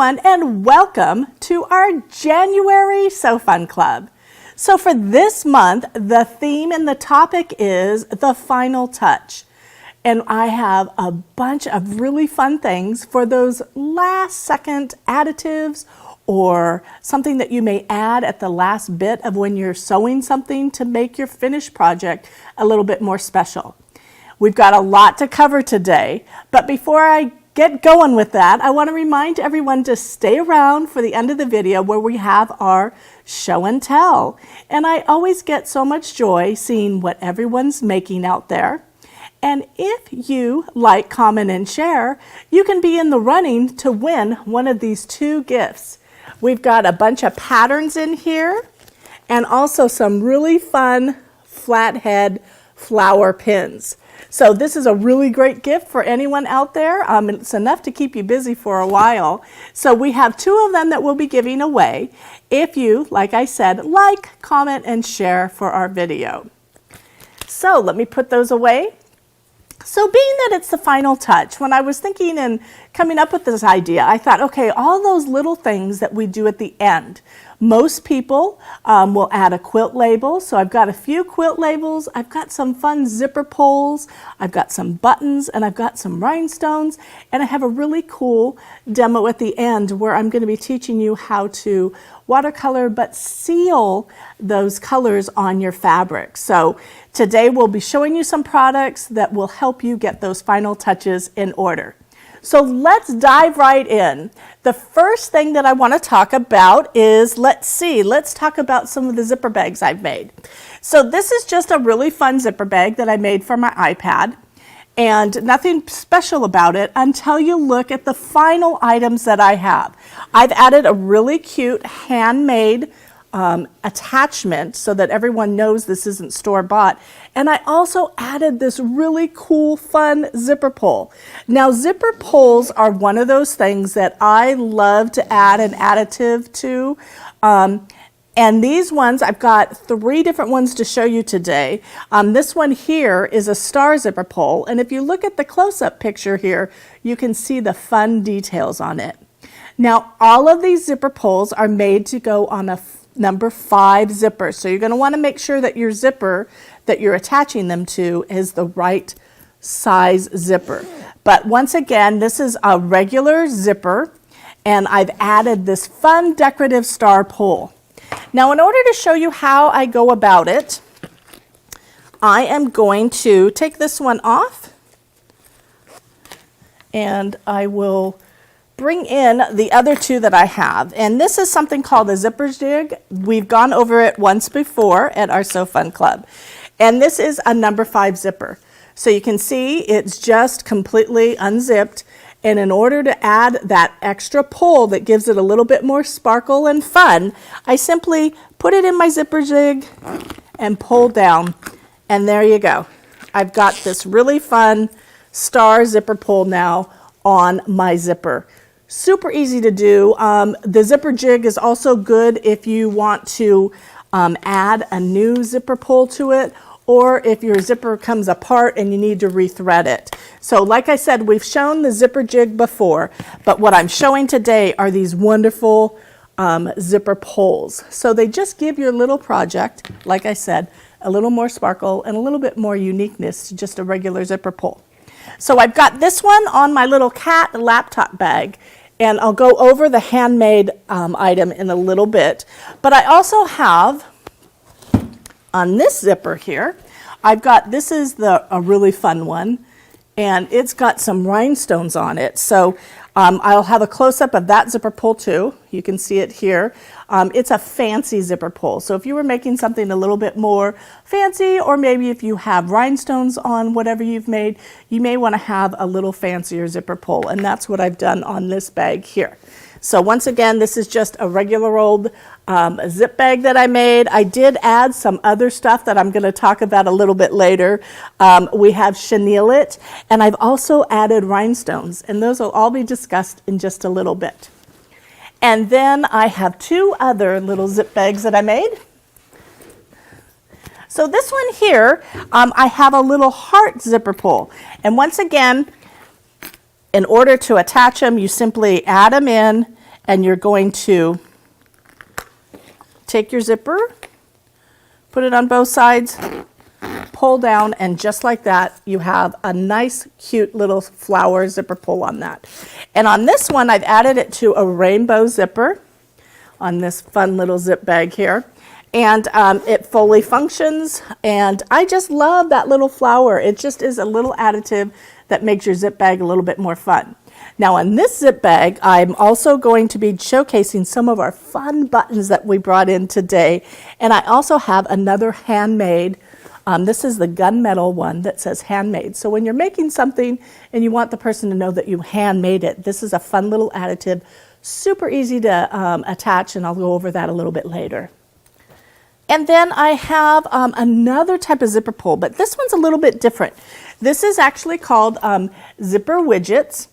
everyone, and welcome to our January Sew Fun Club. So for this month, the theme and the topic is the final touch. And I have a bunch of really fun things for those last second additives or something that you may add at the last bit of when you're sewing something to make your finished project a little bit more special. We've got a lot to cover today, but before I get going with that, I want to remind everyone to stay around for the end of the video where we have our show and tell. And I always get so much joy seeing what everyone's making out there. And if you like, comment, and share, you can be in the running to win one of these two gifts. We've got a bunch of patterns in here and also some really fun flathead flower pins. So this is a really great gift for anyone out there. It's enough to keep you busy for a while. So we have two of them that we'll be giving away if you, like I said, like, comment, and share for our video. So let me put those away. So being that it's the final touch, when I was thinking and coming up with this idea, I thought, okay, all those little things that we do at the end. Most people will add a quilt label. So I've got a few quilt labels. I've got some fun zipper pulls. I've got some buttons and I've got some rhinestones. And I have a really cool demo at the end where I'm going to be teaching you how to watercolor but seal those colors on your fabric. So today we'll be showing you some products that will help you get those final touches in order. So let's dive right in. The first thing that I want to talk about is, let's talk about some of the zipper bags I've made. So this is just a really fun zipper bag that I made for my iPad, and nothing special about it until you look at the final items that I have. I've added a really cute handmade attachment so that everyone knows this isn't store-bought. And I also added this really cool, fun zipper pull. Now, zipper pulls are one of those things that I love to add an additive to. And these ones, I've got 3 different ones to show you today. This one here is a star zipper pull. And if you look at the close-up picture here, you can see the fun details on it. Now, all of these zipper pulls are made to go on a number 5 zipper. So you're going to want to make sure that your zipper that you're attaching them to is the right size zipper. But once again, this is a regular zipper, and I've added this fun decorative star pull. Now, in order to show you how I go about it, I am going to take this one off, and I will bring in the other 2 that I have. And this is something called a zipper jig. We've gone over it once before at our Sew Fun Club. And this is a number 5 zipper. So you can see it's just completely unzipped. And in order to add that extra pull that gives it a little bit more sparkle and fun, I simply put it in my zipper jig and pull down. And there you go. I've got this really fun star zipper pull now on my zipper. Super easy to do. The zipper jig is also good if you want to add a new zipper pull to it, or if your zipper comes apart and you need to rethread it. So like I said, we've shown the zipper jig before, but what I'm showing today are these wonderful zipper pulls. So they just give your little project, like I said, a little more sparkle and a little bit more uniqueness to just a regular zipper pull. So I've got this one on my little cat laptop bag, and I'll go over the handmade item in a little bit. But I also have, on this zipper here, this is a really fun one, and it's got some rhinestones on it. So I'll have a close-up of that zipper pull too. You can see it here. It's a fancy zipper pull. So if you were making something a little bit more fancy, or maybe if you have rhinestones on whatever you've made, you may want to have a little fancier zipper pull. And that's what I've done on this bag here. So once again, this is just a regular old zip bag that I made. I did add some other stuff that I'm going to talk about a little bit later. We have Chenille It, and I've also added rhinestones, and those will all be discussed in just a little bit. And then I have 2 other little zip bags that I made. So this one here, I have a little heart zipper pull. And once again, in order to attach them, you simply add them in and you're going to take your zipper, put it on both sides, pull down, and just like that, you have a nice, cute little flower zipper pull on that. And on this one, I've added it to a rainbow zipper on this fun little zip bag here. And it fully functions, and I just love that little flower. It just is a little additive that makes your zip bag a little bit more fun. Now on this zip bag, I'm also going to be showcasing some of our fun buttons that we brought in today. And I also have another handmade, this is the gunmetal one that says handmade. So when you're making something and you want the person to know that you handmade it, this is a fun little additive, super easy to attach, and I'll go over that a little bit later. And then I have another type of zipper pull, but this one's a little bit different. This is actually called Zipper Widgets,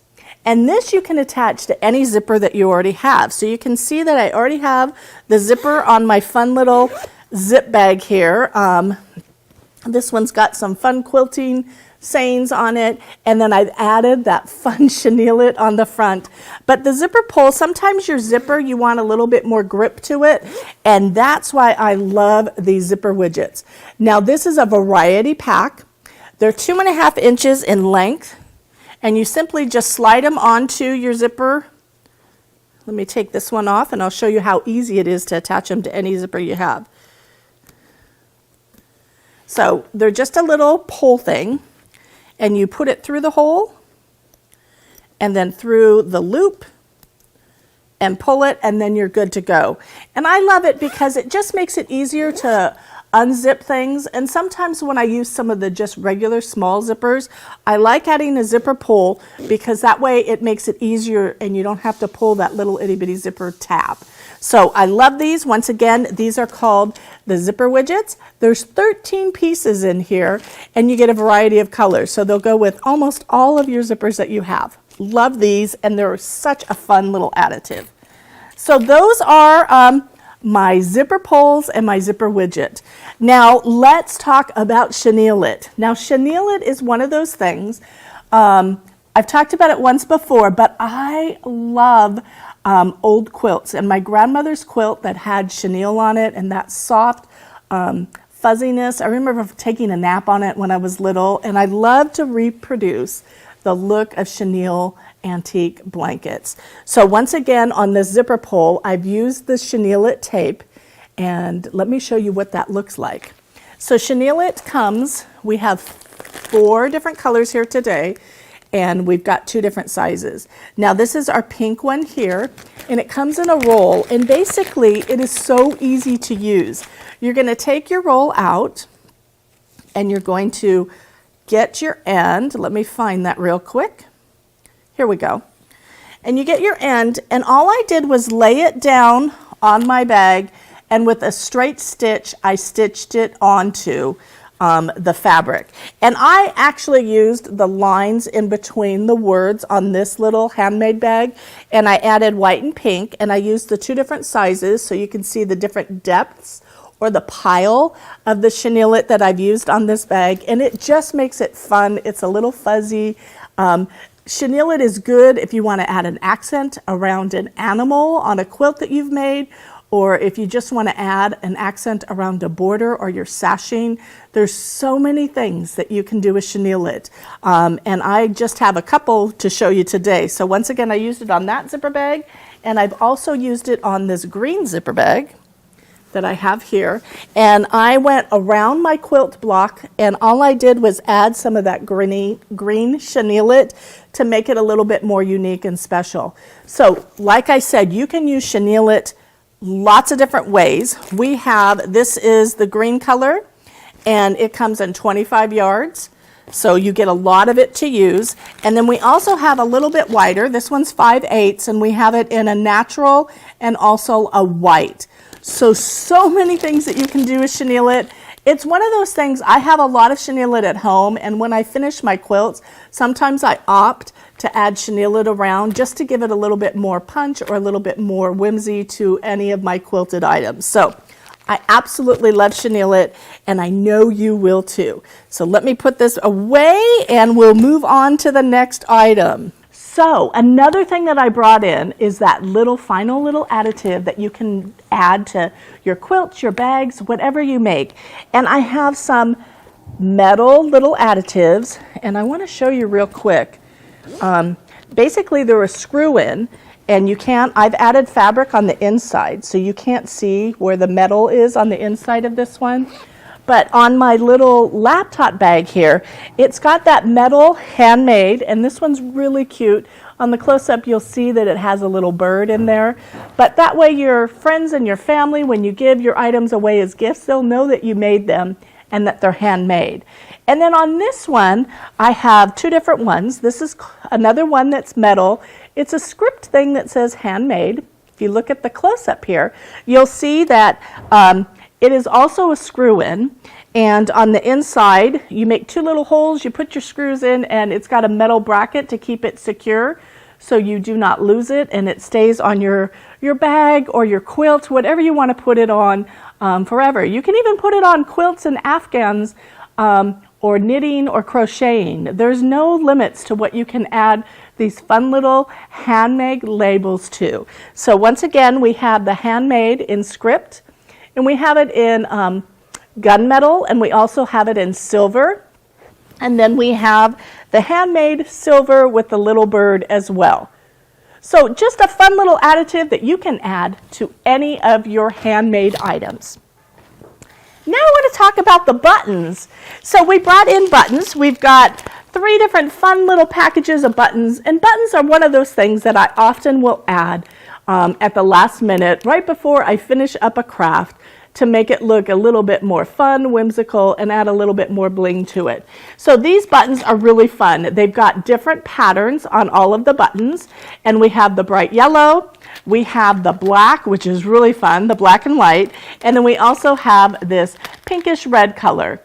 and this you can attach to any zipper that you already have. So you can see that I already have the zipper on my fun little zip bag here. This one's got some fun quilting sayings on it, and then I've added that fun Chenille It on the front. But the zipper pull, sometimes your zipper, you want a little bit more grip to it, and that's why I love these zipper widgets. Now this is a variety pack. They're 2.5 inches in length, and you simply just slide them onto your zipper. Let me take this one off, and I'll show you how easy it is to attach them to any zipper you have. So they're just a little pull thing, and you put it through the hole and then through the loop and pull it, and then you're good to go. And I love it because it just makes it easier to unzip things. And sometimes when I use some of the just regular small zippers, I like adding a zipper pull because that way it makes it easier and you don't have to pull that little itty bitty zipper tab. So I love these. Once again, these are called the Zipper Widgets. There's 13 pieces in here, and you get a variety of colors. So they'll go with almost all of your zippers that you have. Love these, and they're such a fun little additive. So those are my zipper pulls and my zipper widget. Now let's talk about Chenille It. Now Chenille It is one of those things, I've talked about it once before, but I love old quilts, and my grandmother's quilt that had chenille on it and that soft fuzziness. I remember taking a nap on it when I was little, and I love to reproduce the look of chenille antique blankets. So once again, on this zipper pull, I've used the Chenille It tape, and let me show you what that looks like. So Chenille It comes, we have 4 different colors here today, and we've got 2 different sizes. Now this is our pink one here, and it comes in a roll, and basically it is so easy to use. You're going to take your roll out, and you're going to get your end. Let me find that real quick. Here we go. And you get your end, and all I did was lay it down on my bag, and with a straight stitch I stitched it onto the fabric. And I actually used the lines in between the words on this little handmade bag, and I added white and pink, and I used the 2 different sizes so you can see the different depths or the pile of the Chenille It that I've used on this bag, and it just makes it fun. It's a little fuzzy. Chenille It is good if you want to add an accent around an animal on a quilt that you've made, or if you just want to add an accent around a border or your sashing. There's so many things that you can do with Chenille It. And I just have a couple to show you today. So once again, I used it on that zipper bag, and I've also used it on this green zipper bag that I have here. And I went around my quilt block, and all I did was add some of that green Chenille It to make it a little bit more unique and special. So like I said, you can use Chenille It lots of different ways. We have, this is the green color, and it comes in 25 yards. So you get a lot of it to use. And then we also have a little bit wider. This one's 5/8, and we have it in a natural and also a white. So many things that you can do with Chenille It. It's one of those things, I have a lot of Chenille It at home, and when I finish my quilts, sometimes I opt to add Chenille It around just to give it a little bit more punch or a little bit more whimsy to any of my quilted items. So I absolutely love Chenille It, and I know you will too. So let me put this away, and we'll move on to the next item. So another thing that I brought in is that final little additive that you can add to your quilts, your bags, whatever you make. And I have some metal little additives, and I want to show you real quick. Basically, they're a screw in, and I've added fabric on the inside, so you can't see where the metal is on the inside of this one. But on my little laptop bag here, it's got that metal handmade, and this one's really cute. On the close-up, you'll see that it has a little bird in there. But that way your friends and your family, when you give your items away as gifts, they'll know that you made them and that they're handmade. And then on this one, I have two different ones. This is another one that's metal. It's a script thing that says handmade. If you look at the close-up here, you'll see that it is also a screw-in, and on the inside, you make two little holes, you put your screws in, and it's got a metal bracket to keep it secure so you do not lose it, and it stays on your bag or your quilt, whatever you want to put it on forever. You can even put it on quilts and afghans or knitting or crocheting. There's no limits to what you can add these fun little handmade labels to. So once again, we have the handmade in script, and we have it in gunmetal, and we also have it in silver. And then we have the handmade silver with the little bird as well. So just a fun little additive that you can add to any of your handmade items. Now I want to talk about the buttons. So we brought in buttons. We've got 3 different fun little packages of buttons, and buttons are one of those things that I often will add at the last minute, right before I finish up a craft, to make it look a little bit more fun, whimsical, and add a little bit more bling to it. So these buttons are really fun. They've got different patterns on all of the buttons, and we have the bright yellow, we have the black, which is really fun, the black and white, and then we also have this pinkish red color.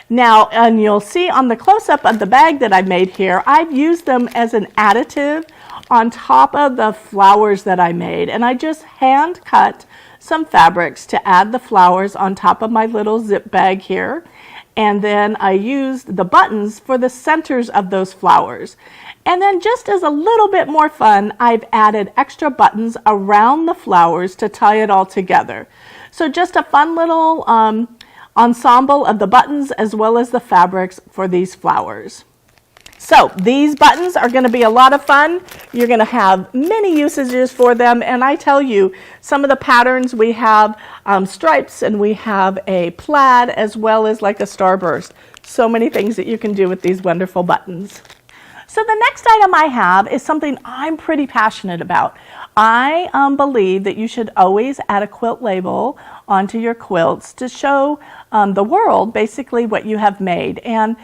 Now, and you'll see on the close-up of the bag that I made here, I've used them as an additive on top of the flowers that I made, and I just hand cut some fabrics to add the flowers on top of my little zip bag here, and then I used the buttons for the centers of those flowers. And then just as a little bit more fun, I've added extra buttons around the flowers to tie it all together. So just a fun little ensemble of the buttons as well as the fabrics for these flowers. So these buttons are going to be a lot of fun. You're going to have many usages for them, and I tell you, some of the patterns, we have stripes, and we have a plaid as well as like a starburst. So many things that you can do with these wonderful buttons. So the next item I have is something I'm pretty passionate about. I believe that you should always add a quilt label onto your quilts to show the world basically what you have made. And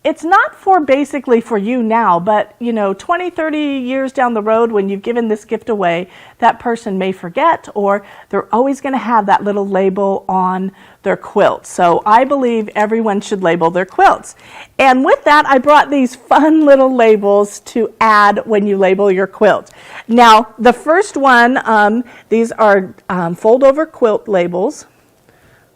it's not basically for you now, but 20, 30 years down the road when you've given this gift away, that person may forget, or they're always going to have that little label on their quilt. So I believe everyone should label their quilts. And with that, I brought these fun little labels to add when you label your quilt. Now, the first one, these are fold-over quilt labels,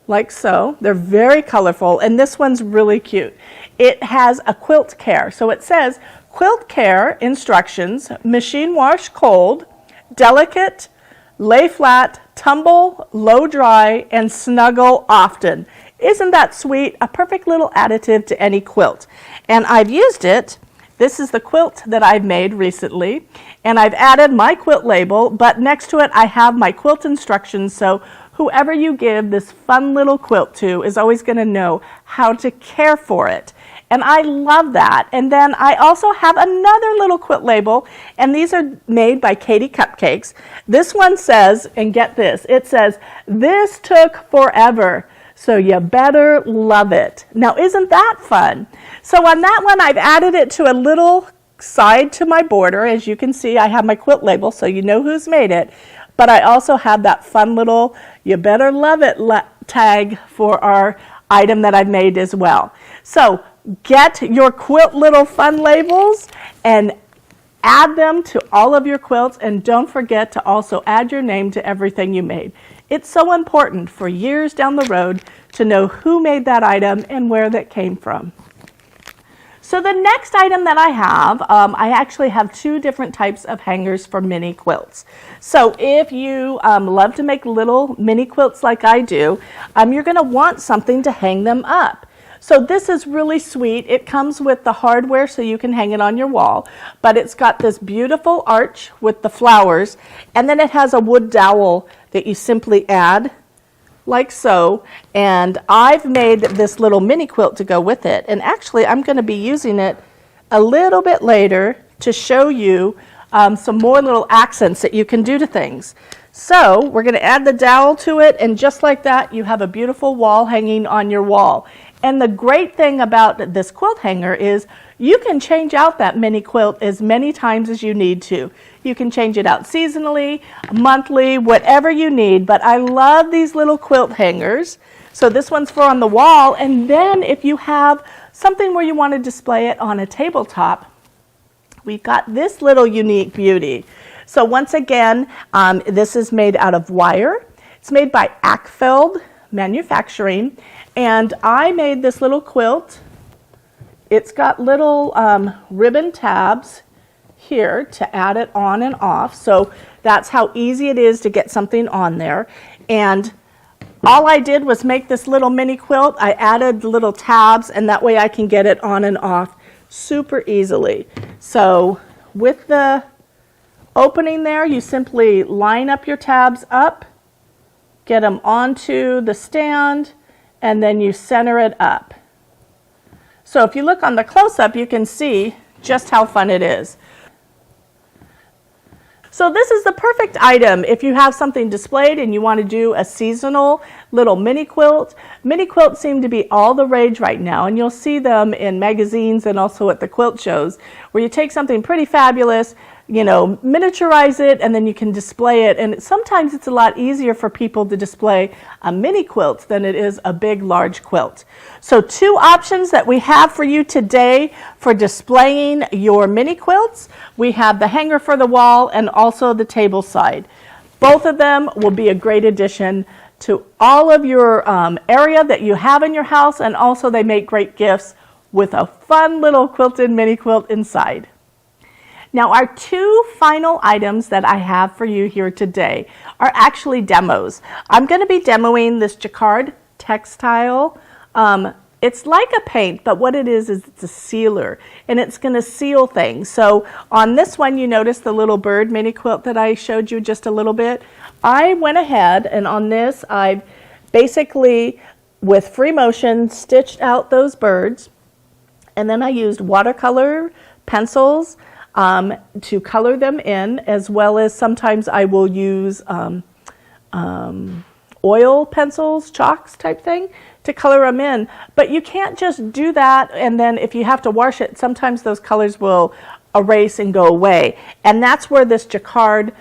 like so. They're very colorful, and this one's really cute. It has a quilt care. So it says, quilt care instructions, machine wash cold, delicate, lay flat, tumble, low dry, and snuggle often. Isn't that sweet? A perfect little additive to any quilt. And I've used it. This is the quilt that I've made recently, and I've added my quilt label, but next to it I have my quilt instructions, so whoever you give this fun little quilt to is always going to know how to care for it. And I love that. And then I also have another little quilt label, and these are made by Katie Cupcakes. This one says, and get this, it says, "This took forever, so you better love it." Now, isn't that fun? So on that one, I've added it to a little side to my border. As you can see, I have my quilt label, so you know who's made it. But I also have that fun little "you better love it" tag for our item that I've made as well. So get your quilt little fun labels and add them to all of your quilts, and don't forget to also add your name to everything you made. It's so important for years down the road to know who made that item and where that came from. So the next item that I have, I actually have two different types of hangers for mini quilts. So if you love to make little mini quilts like I do, you're going to want something to hang them up. So this is really sweet. It comes with the hardware so you can hang it on your wall, but it's got this beautiful arch with the flowers, and then it has a wood dowel that you simply add like so, and I've made this little mini quilt to go with it, and actually I'm going to be using it a little bit later to show you some more little accents that you can do to things. So we're going to add the dowel to it, and just like that you have a beautiful wall hanging on your wall. And the great thing about this quilt hanger is you can change out that mini quilt as many times as you need to. You can change it out seasonally, monthly, whatever you need. But I love these little quilt hangers. So this one's for on the wall. And then if you have something where you want to display it on a tabletop, we've got this little unique beauty. So once again, this is made out of wire. It's made by Ackfeld Manufacturing. And I made this little quilt. It's got little ribbon tabs here to add it on and off. So that's how easy it is to get something on there. And all I did was make this little mini quilt. I added little tabs, and that way I can get it on and off super easily. So with the opening there, you simply line up your tabs up, get them onto the stand, and then you center it up. So if you look on the close-up, you can see just how fun it is. So this is the perfect item if you have something displayed and you want to do a seasonal little mini quilt. Mini quilts seem to be all the rage right now, and you'll see them in magazines and also at the quilt shows, where you take something pretty fabulous, you know, miniaturize it, and then you can display it. And sometimes it's a lot easier for people to display a mini quilt than it is a big, large quilt. So two options that we have for you today for displaying your mini quilts. We have the hanger for the wall and also the table side. Both of them will be a great addition to all of your area that you have in your house, and also they make great gifts with a fun little quilted mini quilt inside. Now, our two final items that I have for you here today are actually demos. I'm going to be demoing this jacquard textile. It's like a paint, but what it is it's a sealer, and it's going to seal things. So on this one, you notice the little bird mini quilt that I showed you just a little bit. I went ahead, and on this, I've basically, with free motion, stitched out those birds, and then I used watercolor pencils to color them in, as well as sometimes I will use oil pencils, chalks type thing, to color them in. But you can't just do that, and then if you have to wash it, sometimes those colors will erase and go away. And that's where this jacquard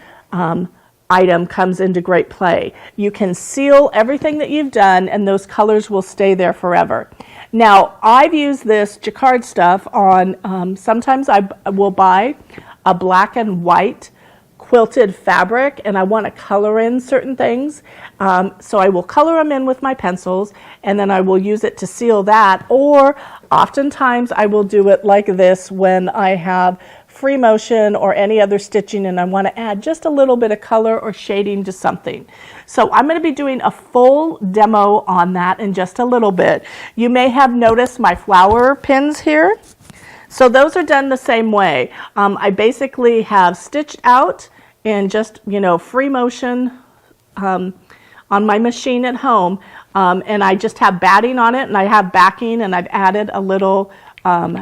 item comes into great play. You can seal everything that you've done, and those colors will stay there forever. Now, I've used this jacquard stuff on, sometimes I will buy a black and white quilted fabric, and I want to color in certain things. So I will color them in with my pencils, and then I will use it to seal that. Or oftentimes I will do it like this when I have free motion or any other stitching and I want to add just a little bit of color or shading to something. So I'm going to be doing a full demo on that in just a little bit. You may have noticed my flower pins here. So those are done the same way. I basically have stitched out in just, free motion on my machine at home, and I just have batting on it, and I have backing, and I've added a little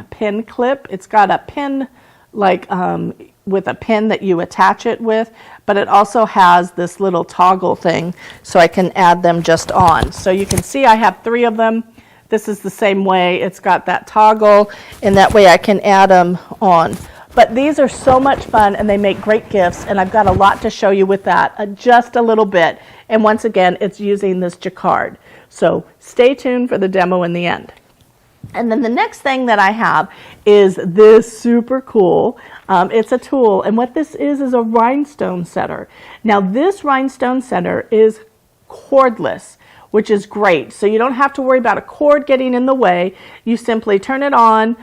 pin clip. It's got a pin with a pin that you attach it with, but it also has this little toggle thing so I can add them just on. So you can see I have 3 of them. This is the same way. It's got that toggle, and that way I can add them on. But these are so much fun, and they make great gifts, and I've got a lot to show you with that, just a little bit. And once again, it's using this jacquard. So stay tuned for the demo in the end. And then the next thing that I have is this super cool, it's a tool, and what this is a Rhinestone Seter. Now this Rhinestone Seter is cordless, which is great. So you don't have to worry about a cord getting in the way. You simply turn it on,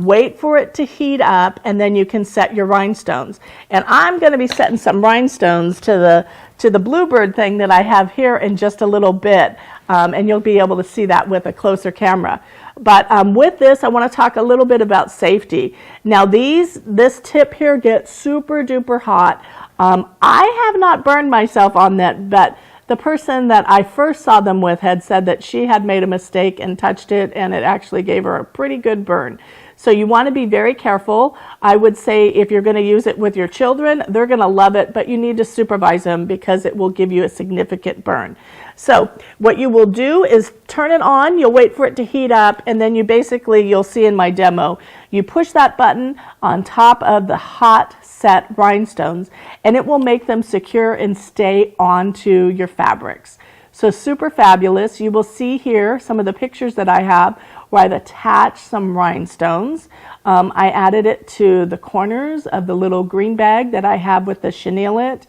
wait for it to heat up, and then you can set your rhinestones. And I'm going to be setting some rhinestones to the bluebird thing that I have here in just a little bit, and you'll be able to see that with a closer camera. But with this, I want to talk a little bit about safety. Now this tip here gets super duper hot. I have not burned myself on that, but the person that I first saw them with had said that she had made a mistake and touched it, and it actually gave her a pretty good burn. So you want to be very careful. I would say if you're going to use it with your children, they're going to love it, but you need to supervise them because it will give you a significant burn. So what you will do is turn it on, you'll wait for it to heat up, and then you'll see in my demo, you push that button on top of the hot set rhinestones, and it will make them secure and stay onto your fabrics. So super fabulous. You will see here some of the pictures that I have where I've attached some rhinestones. I added it to the corners of the little green bag that I have with the Chenille It,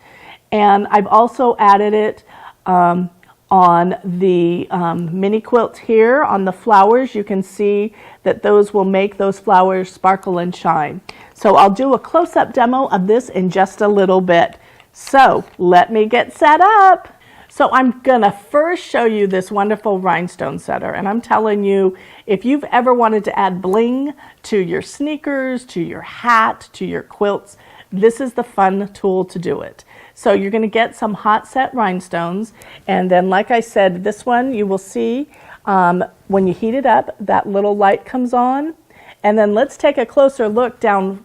and I've also added it on the mini quilt here on the flowers. You can see that those will make those flowers sparkle and shine. So I'll do a close-up demo of this in just a little bit. So let me get set up. So I'm gonna first show you this wonderful rhinestone setter, and I'm telling you, if you've ever wanted to add bling to your sneakers, to your hat, to your quilts, this is the fun tool to do it. So you're gonna get some hot set rhinestones, and then like I said, this one you will see when you heat it up, that little light comes on. And then let's take a closer look down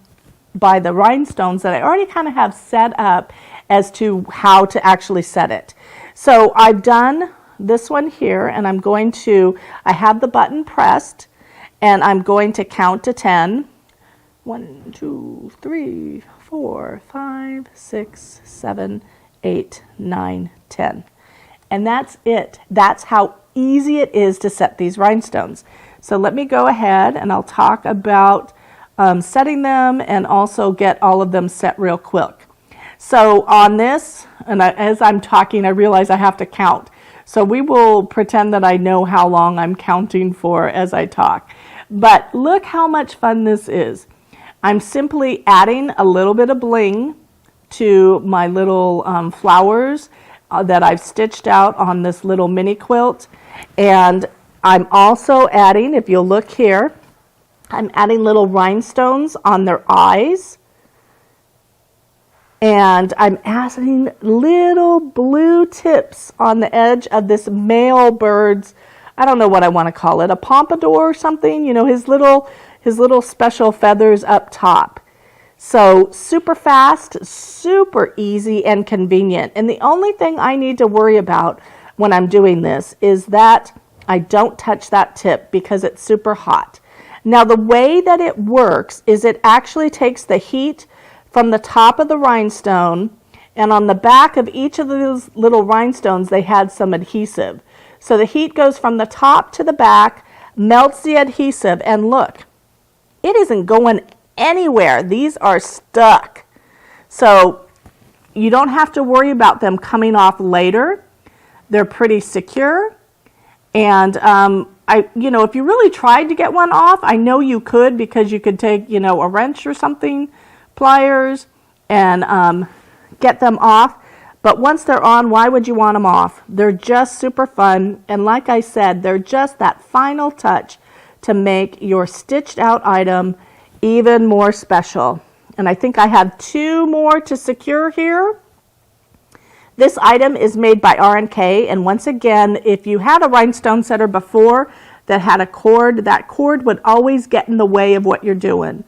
by the rhinestones that I already kind of have set up as to how to actually set it. So I've done this one here, and I have the button pressed, and I'm going to count to 10. 1, 2, 3, 4, 5, 6, 7, 8, 9, 10. And that's it. That's how easy it is to set these rhinestones. So let me go ahead and I'll talk about setting them and also get all of them set real quick. So on this, and as I'm talking, I realize I have to count. So we will pretend that I know how long I'm counting for as I talk. But look how much fun this is. I'm simply adding a little bit of bling to my little flowers that I've stitched out on this little mini quilt. And I'm also adding, if you'll look here, I'm adding little rhinestones on their eyes. And I'm adding little blue tips on the edge of this male bird's, I don't know what I want to call it, a pompadour or something, you know, his little special feathers up top. So super fast, super easy and convenient. And the only thing I need to worry about when I'm doing this is that I don't touch that tip because it's super hot. Now the way that it works is it actually takes the heat from the top of the rhinestone, and on the back of each of those little rhinestones they had some adhesive. So the heat goes from the top to the back, melts the adhesive, and look, it isn't going anywhere. These are stuck. So you don't have to worry about them coming off later. They're pretty secure. And if you really tried to get one off, I know you could, because you could take, a wrench or something, pliers, and get them off. But once they're on, why would you want them off? They're just super fun. And like I said, they're just that final touch to make your stitched out item even more special. And I think I have 2 more to secure here. This item is made by R&K, and once again, if you had a rhinestone setter before that had a cord, that cord would always get in the way of what you're doing.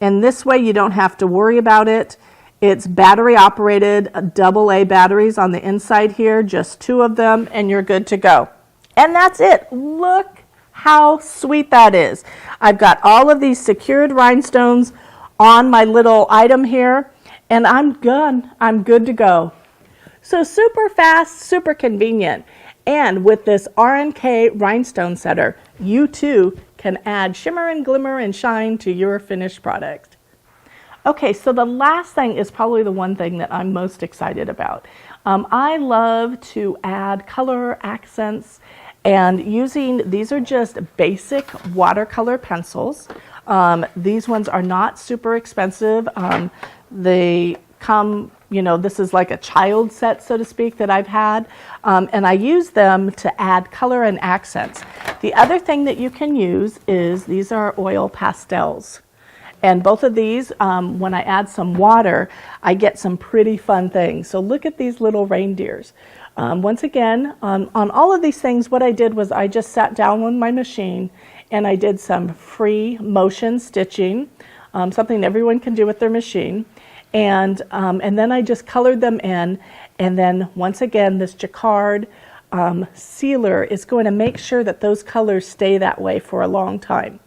And this way you don't have to worry about it. It's battery operated, AA batteries on the inside here, just 2 of them, and you're good to go. And that's it. Look how sweet that is. I've got all of these secured rhinestones on my little item here, and I'm good to go. So super fast, super convenient. And with this R&K rhinestone setter, you too can add shimmer and glimmer and shine to your finished product. Okay, so the last thing is probably the one thing that I'm most excited about. I love to add color accents, and these are just basic watercolor pencils. These ones are not super expensive. They come, this is like a child set, so to speak, that I've had, and I use them to add color and accents. The other thing that you can use is these are oil pastels. And both of these, when I add some water, I get some pretty fun things. So look at these little reindeers. Once again, on all of these things, what I did was I just sat down with my machine and I did some free motion stitching, something everyone can do with their machine. And then I just colored them in. And then once again, this jacquard sealer is going to make sure that those colors stay that way for a long time.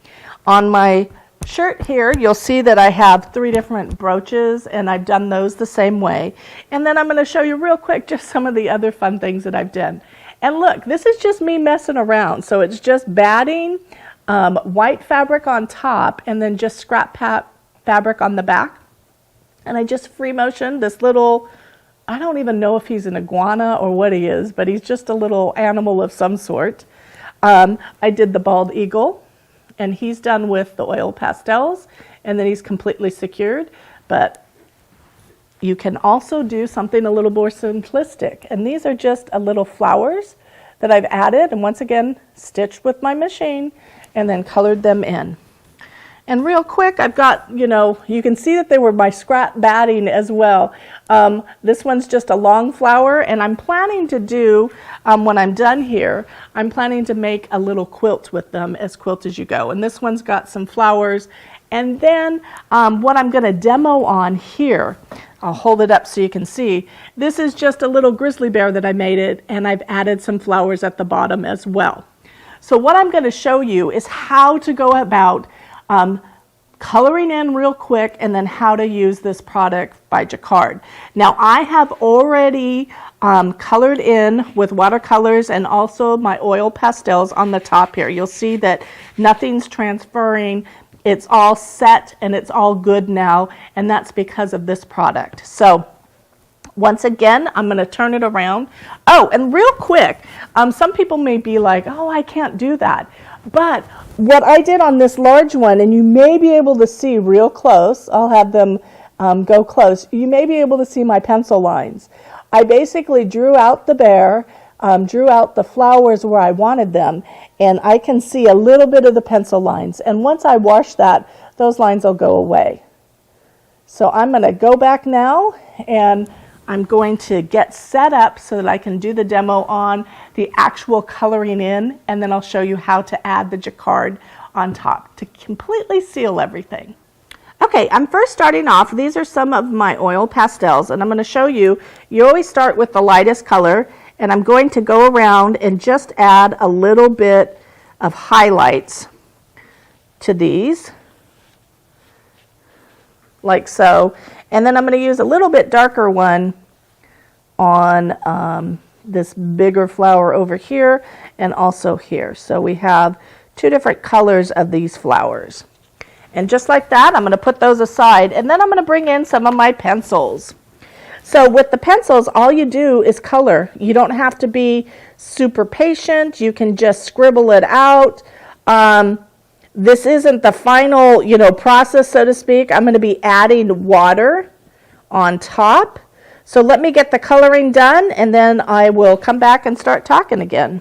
On my shirt here, you'll see that I have 3 different brooches, and I've done those the same way. And then I'm going to show you real quick just some of the other fun things that I've done. And look, this is just me messing around. So it's just batting white fabric on top and then just scrap fabric on the back. And I just free motion this little, I don't even know if he's an iguana or what he is, but he's just a little animal of some sort. I did the bald eagle, and he's done with the oil pastels, and then he's completely secured. But you can also do something a little more simplistic. And these are just a little flowers that I've added, and once again, stitched with my machine, and then colored them in. And real quick, I've got, you can see that they were my scrap batting as well. This one's just a long flower, and I'm planning to do, when I'm done here, I'm planning to make a little quilt with them, as quilt as you go. And this one's got some flowers. And then what I'm going to demo on here, I'll hold it up so you can see. This is just a little grizzly bear that I made it, and I've added some flowers at the bottom as well. So what I'm going to show you is how to go about coloring in real quick, and then how to use this product by Jacquard. Now I have already colored in with watercolors and also my oil pastels on the top here. You'll see that nothing's transferring. It's all set and it's all good now, and that's because of this product. So once again, I'm going to turn it around. Oh, and real quick, some people may be like, oh, I can't do that. But what I did on this large one, and you may be able to see real close, I'll have them go close, you may be able to see my pencil lines. I basically drew out the bear, drew out the flowers where I wanted them, and I can see a little bit of the pencil lines. And once I wash that, those lines will go away. So I'm going to go back now, and I'm going to get set up so that I can do the demo on the actual coloring in, and then I'll show you how to add the jacquard on top to completely seal everything. Okay, I'm first starting off. These are some of my oil pastels, and I'm going to show you, you always start with the lightest color, and I'm going to go around and just add a little bit of highlights to these, like so. And then I'm going to use a little bit darker one on this bigger flower over here and also here. So we have 2 different colors of these flowers. And just like that, I'm going to put those aside, and then I'm going to bring in some of my pencils. So with the pencils, all you do is color. You don't have to be super patient. You can just scribble it out. This isn't the final, process, so to speak. I'm going to be adding water on top. So let me get the coloring done, and then I will come back and start talking again.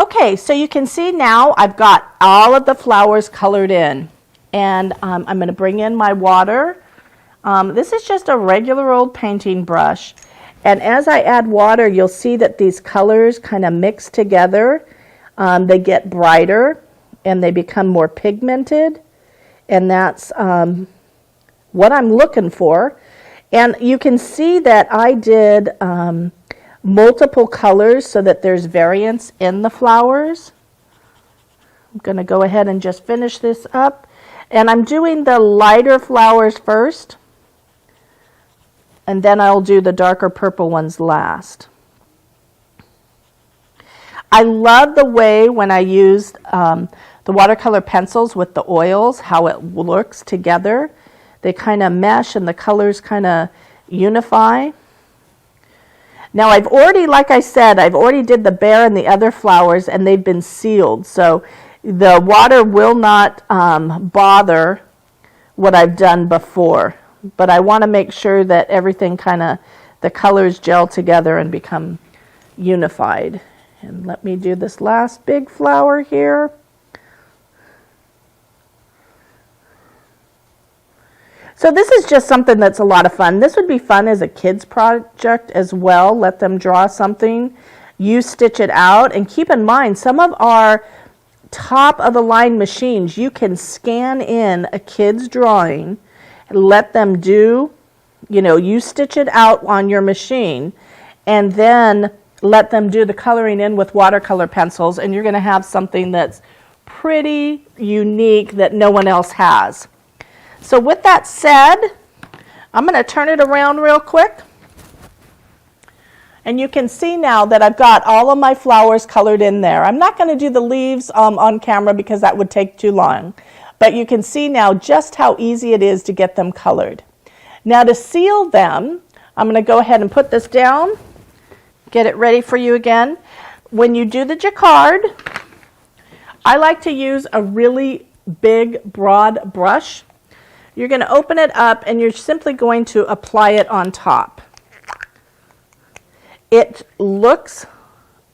Okay, so you can see now I've got all of the flowers colored in, and I'm going to bring in my water. This is just a regular old painting brush. And as I add water, you'll see that these colors kind of mix together. They get brighter and they become more pigmented. And that's what I'm looking for. And you can see that I did multiple colors so that there's variance in the flowers. I'm going to go ahead and just finish this up. And I'm doing the lighter flowers first, and then I'll do the darker purple ones last. I love the way when I used the watercolor pencils with the oils, how it looks together. They kind of mesh and the colors kind of unify. Now I've already, like I said, I've already did the bear and the other flowers, and they've been sealed. So the water will not bother what I've done before. But I want to make sure that everything kind of, the colors gel together and become unified. And let me do this last big flower here. So this is just something that's a lot of fun. This would be fun as a kid's project as well. Let them draw something. You stitch it out. And keep in mind, some of our top of the line machines, you can scan in a kid's drawing and let them do, you stitch it out on your machine and then let them do the coloring in with watercolor pencils, and you're going to have something that's pretty unique that no one else has. So with that said, I'm going to turn it around real quick. And you can see now that I've got all of my flowers colored in there. I'm not going to do the leaves on camera because that would take too long. But you can see now just how easy it is to get them colored. Now to seal them, I'm going to go ahead and put this down, get it ready for you again. When you do the jacquard, I like to use a really big, broad brush. You're going to open it up and you're simply going to apply it on top. It looks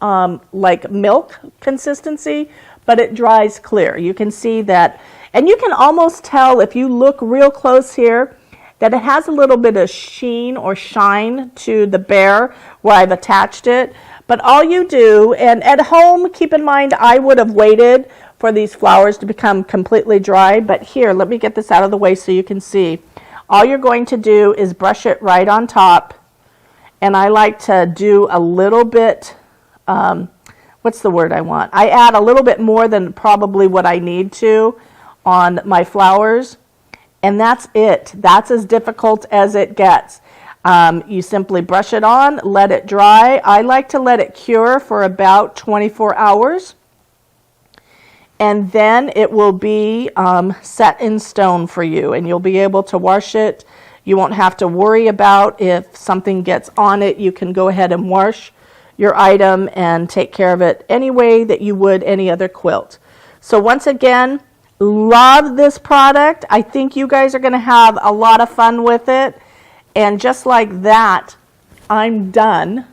like milk consistency, but it dries clear. You can see that, and you can almost tell if you look real close here that it has a little bit of sheen or shine to the bear where I've attached it. But all you do, and at home, keep in mind, I would have waited for these flowers to become completely dry. But here, let me get this out of the way so you can see. All you're going to do is brush it right on top. And I like to do a little bit, what's the word I want? I add a little bit more than probably what I need to on my flowers. And that's it. That's as difficult as it gets. You simply brush it on, let it dry. I like to let it cure for about 24 hours. And then it will be set in stone for you, and you'll be able to wash it. You won't have to worry about if something gets on it. You can go ahead and wash your item and take care of it any way that you would any other quilt. So once again, love this product. I think you guys are going to have a lot of fun with it. And just like that, I'm done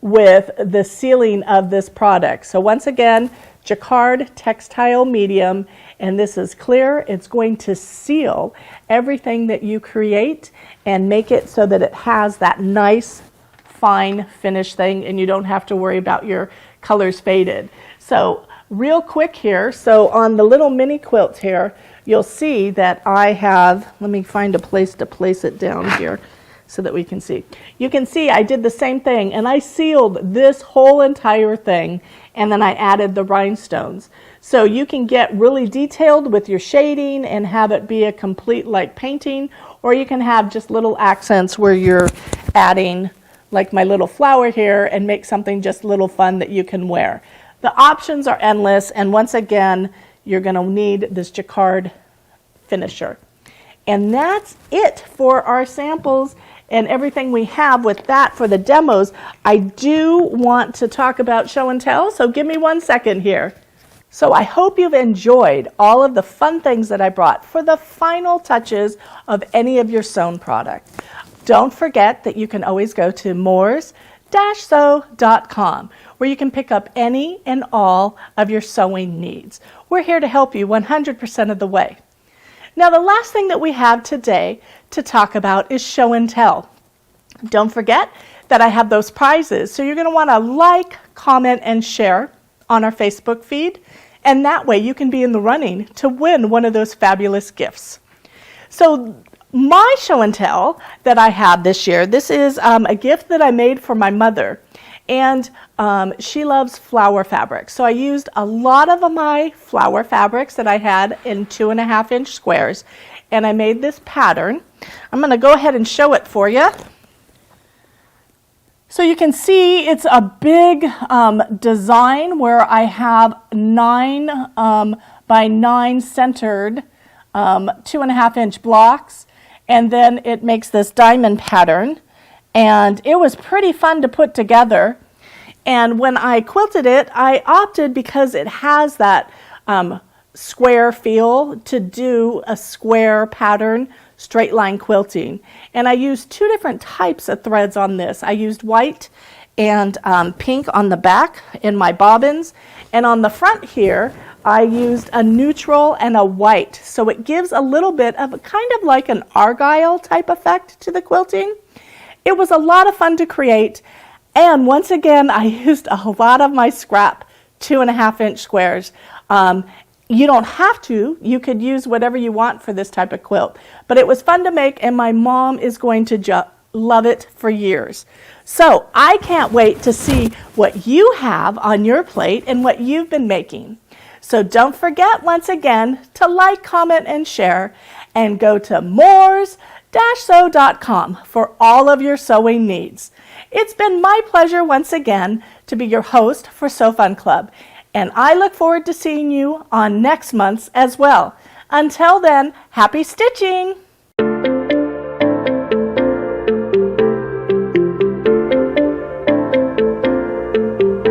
with the sealing of this product. So once again, jacquard textile medium, and this is clear. It's going to seal everything that you create and make it so that it has that nice, fine finish thing, and you don't have to worry about your colors faded. So real quick here, so on the little mini quilt here, you'll see that I have, let me find a place to place it down here so that we can see. You can see I did the same thing, and I sealed this whole entire thing, and then I added the rhinestones. So you can get really detailed with your shading and have it be a complete like painting, or you can have just little accents where you're adding like my little flower here and make something just a little fun that you can wear. The options are endless, and once again, you're going to need this jacquard finisher. And that's it for our samples and everything we have with that for the demos. I do want to talk about show and tell, so give me 1 second here. So I hope you've enjoyed all of the fun things that I brought for the final touches of any of your sewn product. Don't forget that you can always go to moors-sew.com where you can pick up any and all of your sewing needs. We're here to help you 100% of the way. Now, the last thing that we have today to talk about is show and tell. Don't forget that I have those prizes, so you're going to want to like, comment, and share on our Facebook feed, and that way you can be in the running to win one of those fabulous gifts. So my show and tell that I have this year, this is a gift that I made for my mother, and she loves flower fabric. So I used a lot of my flower fabrics that I had in 2.5-inch squares, and I made this pattern. I'm going to go ahead and show it for you. So you can see it's a big design where I have 9 by 9 centered 2.5-inch blocks, and then it makes this diamond pattern, and it was pretty fun to put together. And when I quilted it, I opted, because it has that square feel, to do a square pattern straight line quilting. And I used 2 different types of threads on this. I used white and pink on the back in my bobbins, and on the front here I used a neutral and a white, so it gives a little bit of kind of like an argyle type effect to the quilting. It was a lot of fun to create, and once again I used a lot of my scrap 2.5-inch squares. You don't have to. You could use whatever you want for this type of quilt. But it was fun to make, and my mom is going to love it for years. So I can't wait to see what you have on your plate and what you've been making. So don't forget, once again, to like, comment, and share, and go to moors-sew.com for all of your sewing needs. It's been my pleasure once again to be your host for Sew Fun Club. And I look forward to seeing you on next month's as well. Until then, happy stitching!